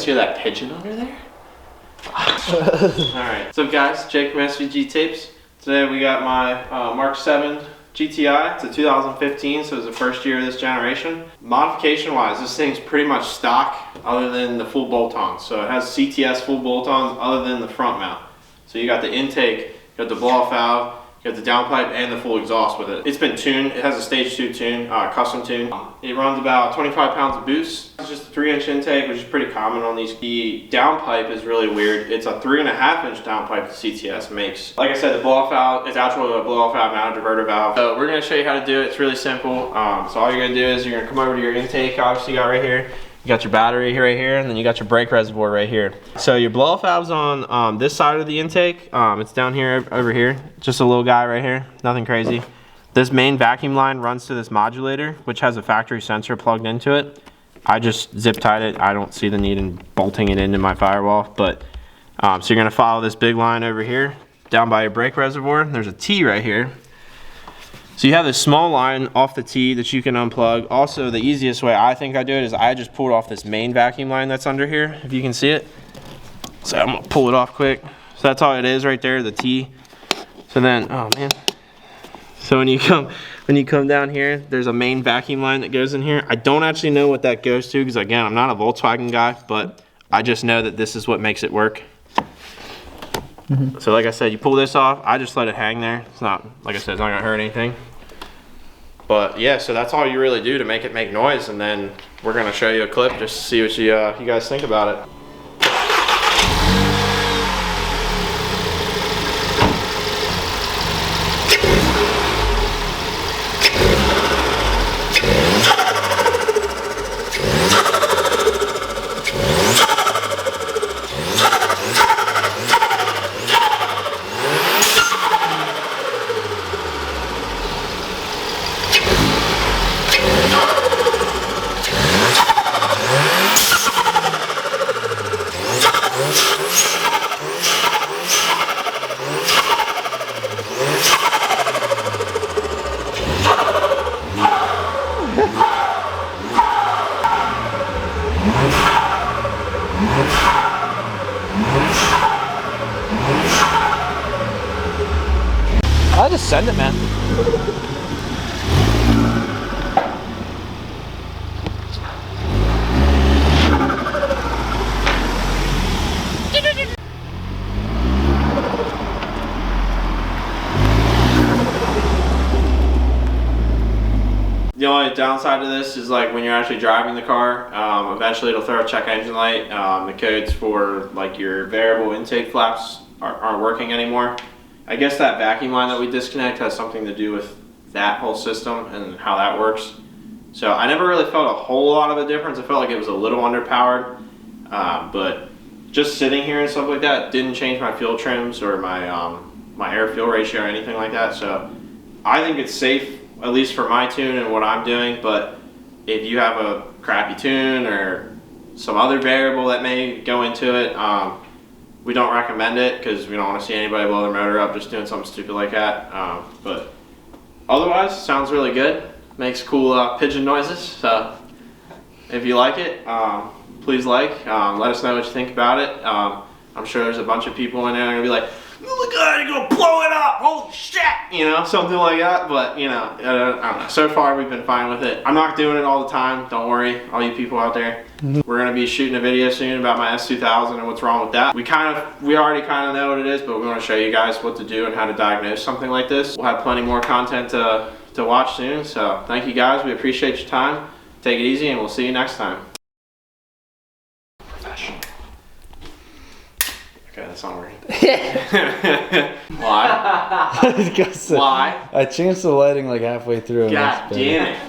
hear that pigeon under there? Alright, what's up guys? Jake from SVG Tapes. Today we got my Mark 7 GTI. It's a 2015, so it's the first year of this generation. Modification wise, this thing's pretty much stock other than the full bolt-ons. So it has CTS full bolt-ons other than the front mount. So you got the intake, you got the blow-off valve, you got the downpipe and the full exhaust with it. It's been tuned. It has a stage 2 tune, custom tune. It runs about 25 pounds of boost. It's just a 3-inch intake, which is pretty common on these. The downpipe is really weird. It's a 3.5-inch downpipe that CTS makes. Like I said, the blow-off valve is actually a blow-off valve, not a diverter valve. So we're gonna show you how to do it. It's really simple. So all you're gonna do is you're gonna come over to your intake, obviously you got right here. You got your battery right here, and then you got your brake reservoir right here. So your blow-off valve's on this side of the intake. It's down here, over here. Just a little guy right here, nothing crazy. This main vacuum line runs to this modulator, which has a factory sensor plugged into it. I just zip tied it. I don't see the need in bolting it into my firewall, but so you're gonna follow this big line over here, down by your brake reservoir. There's a T right here. So you have this small line off the T that you can unplug. Also, the easiest way I think I do it is I just pulled off this main vacuum line that's under here, if you can see it. So I'm gonna pull it off quick. So that's all it is right there, the T. So then, oh man. So when you come down here, there's a main vacuum line that goes in here. I don't actually know what that goes to because again, I'm not a Volkswagen guy, but I just know that this is what makes it work. So like I said, you pull this off, I just let it hang there. It's not, like I said, it's not gonna hurt anything. But yeah, so that's all you really do to make it make noise, and then we're gonna show you a clip just to see what you guys think about it. I just send it, man. The only downside to this is like when you're actually driving the car, eventually it'll throw a check engine light. The codes for like your variable intake flaps aren't working anymore. I guess that vacuum line that we disconnect has something to do with that whole system and how that works. So I never really felt a whole lot of a difference. I felt like it was a little underpowered, but just sitting here and stuff like that didn't change my fuel trims or my my air fuel ratio or anything like that. So I think it's safe, at least for my tune and what I'm doing. But if you have a crappy tune or some other variable that may go into it, we don't recommend it because we don't want to see anybody blow their motor up just doing something stupid like that. But otherwise, it sounds really good. Makes cool pigeon noises. So if you like it, please like. Let us know what you think about it. I'm sure there's a bunch of people in there that are going to be like, oh my god, you're going to blow it up, holy shit, you know, something like that. But, you know, I don't know. So far, we've been fine with it. I'm not doing it all the time, don't worry, all you people out there. We're going to be shooting a video soon about my S2000 and what's wrong with that. We already kind of know what it is, but we want to show you guys what to do and how to diagnose something like this. We'll have plenty more content to watch soon. So thank you guys, we appreciate your time. Take it easy and we'll see you next time. Professional. Okay, that's not working. Why? Why? I changed the lighting like halfway through. God damn it.